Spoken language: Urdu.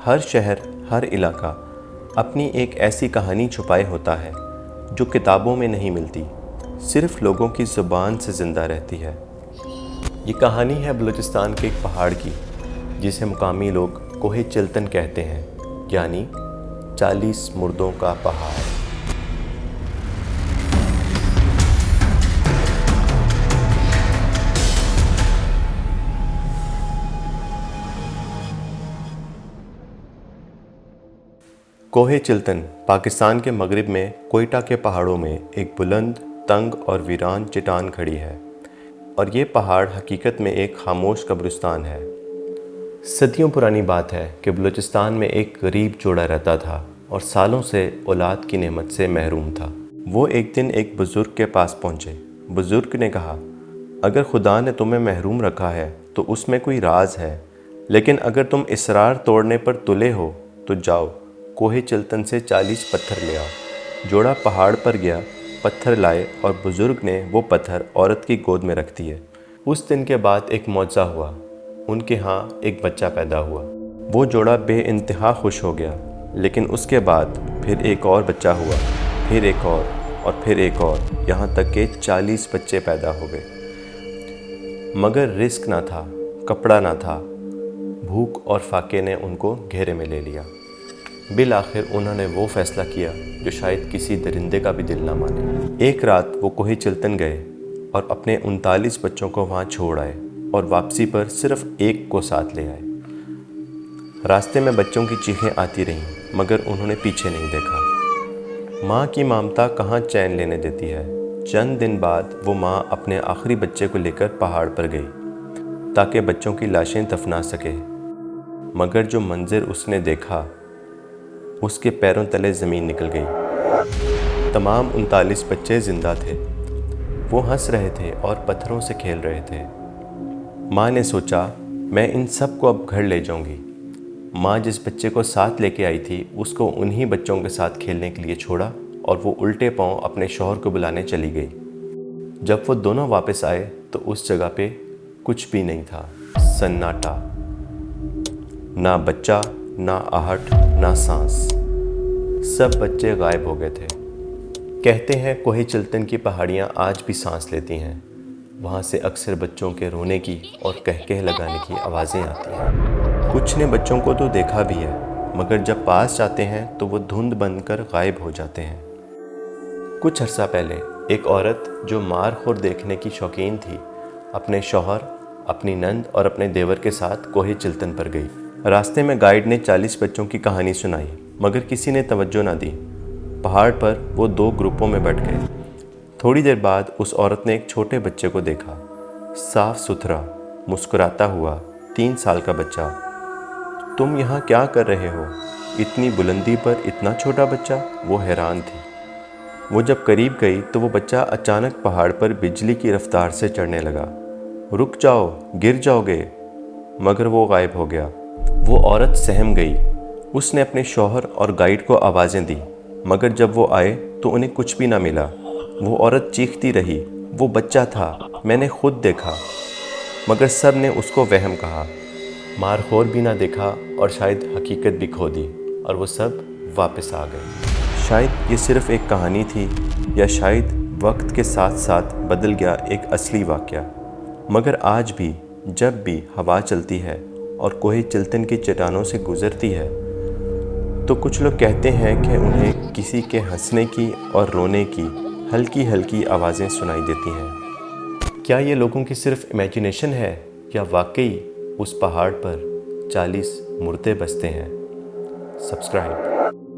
ہر شہر، ہر علاقہ اپنی ایک ایسی کہانی چھپائے ہوتا ہے جو کتابوں میں نہیں ملتی، صرف لوگوں کی زبان سے زندہ رہتی ہے۔ یہ کہانی ہے بلوچستان کے ایک پہاڑ کی، جسے مقامی لوگ کوہ چلتن کہتے ہیں، یعنی 40 مردوں کا پہاڑ۔ کوہ چلتن پاکستان کے مغرب میں کوئٹہ کے پہاڑوں میں ایک بلند، تنگ اور ویران چٹان کھڑی ہے، اور یہ پہاڑ حقیقت میں ایک خاموش قبرستان ہے۔ صدیوں پرانی بات ہے کہ بلوچستان میں ایک غریب جوڑا رہتا تھا اور سالوں سے اولاد کی نعمت سے محروم تھا۔ وہ ایک دن ایک بزرگ کے پاس پہنچے۔ بزرگ نے کہا، اگر خدا نے تمہیں محروم رکھا ہے تو اس میں کوئی راز ہے، لیکن اگر تم اسرار توڑنے پر تلے ہو تو جاؤ، کوہ چلتن سے 40 پتھر لے آؤ۔ جوڑا پہاڑ پر گیا، پتھر لائے اور بزرگ نے وہ پتھر عورت کی گود میں رکھ دیے۔ اس دن کے بعد ایک معجزہ ہوا، ان کے ہاں ایک بچہ پیدا ہوا۔ وہ جوڑا بے انتہا خوش ہو گیا، لیکن اس کے بعد پھر ایک اور بچہ ہوا، پھر ایک اور پھر ایک اور، یہاں تک کہ 40 بچے پیدا ہو گئے۔ مگر رزق نہ تھا، کپڑا نہ تھا، بھوک اور فاقے نے ان کو گھیرے میں لے لیا۔ بالآخر انہوں نے وہ فیصلہ کیا جو شاید کسی درندے کا بھی دل نہ مانے۔ ایک رات وہ کوہ چلتن گئے اور اپنے 39 بچوں کو وہاں چھوڑ آئے، اور واپسی پر صرف ایک کو ساتھ لے آئے۔ راستے میں بچوں کی چیخیں آتی رہیں، مگر انہوں نے پیچھے نہیں دیکھا۔ ماں کی ممتا کہاں چین لینے دیتی ہے۔ چند دن بعد وہ ماں اپنے آخری بچے کو لے کر پہاڑ پر گئی تاکہ بچوں کی لاشیں دفنا سکے، مگر جو منظر اس نے دیکھا، اس کے پیروں تلے زمین نکل گئی۔ تمام 39 بچے زندہ تھے۔ وہ ہنس رہے تھے اور پتھروں سے کھیل رہے تھے۔ ماں نے سوچا، میں ان سب کو اب گھر لے جاؤں گی۔ ماں جس بچے کو ساتھ لے کے آئی تھی، اس کو انہی بچوں کے ساتھ کھیلنے کے لیے چھوڑا، اور وہ الٹے پاؤں اپنے شوہر کو بلانے چلی گئی۔ جب وہ دونوں واپس آئے تو اس جگہ پہ کچھ بھی نہیں تھا، سناٹا، نہ بچہ، نہ آہٹ، نہ سانس۔ سب بچے غائب ہو گئے تھے۔ کہتے ہیں کوہ چلتن کی پہاڑیاں آج بھی سانس لیتی ہیں، وہاں سے اکثر بچوں کے رونے کی اور کہکہ لگانے کی آوازیں آتی ہیں۔ کچھ نے بچوں کو تو دیکھا بھی ہے، مگر جب پاس جاتے ہیں تو وہ دھند بن کر غائب ہو جاتے ہیں۔ کچھ عرصہ پہلے ایک عورت جو مار خور دیکھنے کی شوقین تھی، اپنے شوہر، اپنی نند اور اپنے دیور کے ساتھ کوہ چلتن پر گئی۔ راستے میں گائیڈ نے 40 بچوں کی کہانی سنائی، مگر کسی نے توجہ نہ دی۔ پہاڑ پر وہ 2 گروپوں میں بٹ گئے۔ تھوڑی دیر بعد اس عورت نے ایک چھوٹے بچے کو دیکھا، صاف ستھرا، مسکراتا ہوا 3 سال کا بچہ۔ تم یہاں کیا کر رہے ہو؟ اتنی بلندی پر اتنا چھوٹا بچہ؟ وہ حیران تھی۔ وہ جب قریب گئی تو وہ بچہ اچانک پہاڑ پر بجلی کی رفتار سے چڑھنے لگا۔ رک جاؤ، گر جاؤ گے، مگر وہ غائب ہو گیا۔ وہ عورت سہم گئی۔ اس نے اپنے شوہر اور گائیڈ کو آوازیں دی، مگر جب وہ آئے تو انہیں کچھ بھی نہ ملا۔ وہ عورت چیختی رہی، وہ بچہ تھا، میں نے خود دیکھا، مگر سب نے اس کو وہم کہا۔ مارخور بھی نہ دیکھا اور شاید حقیقت بھی کھو دی، اور وہ سب واپس آ گئے۔ شاید یہ صرف ایک کہانی تھی، یا شاید وقت کے ساتھ ساتھ بدل گیا ایک اصلی واقعہ۔ مگر آج بھی جب بھی ہوا چلتی ہے اور کوہ چلتن کی چٹانوں سے گزرتی ہے، تو کچھ لوگ کہتے ہیں کہ انہیں کسی کے ہنسنے کی اور رونے کی ہلکی ہلکی آوازیں سنائی دیتی ہیں۔ کیا یہ لوگوں کی صرف امیجنیشن ہے، یا واقعی اس پہاڑ پر 40 مردے بستے ہیں؟ سبسکرائب۔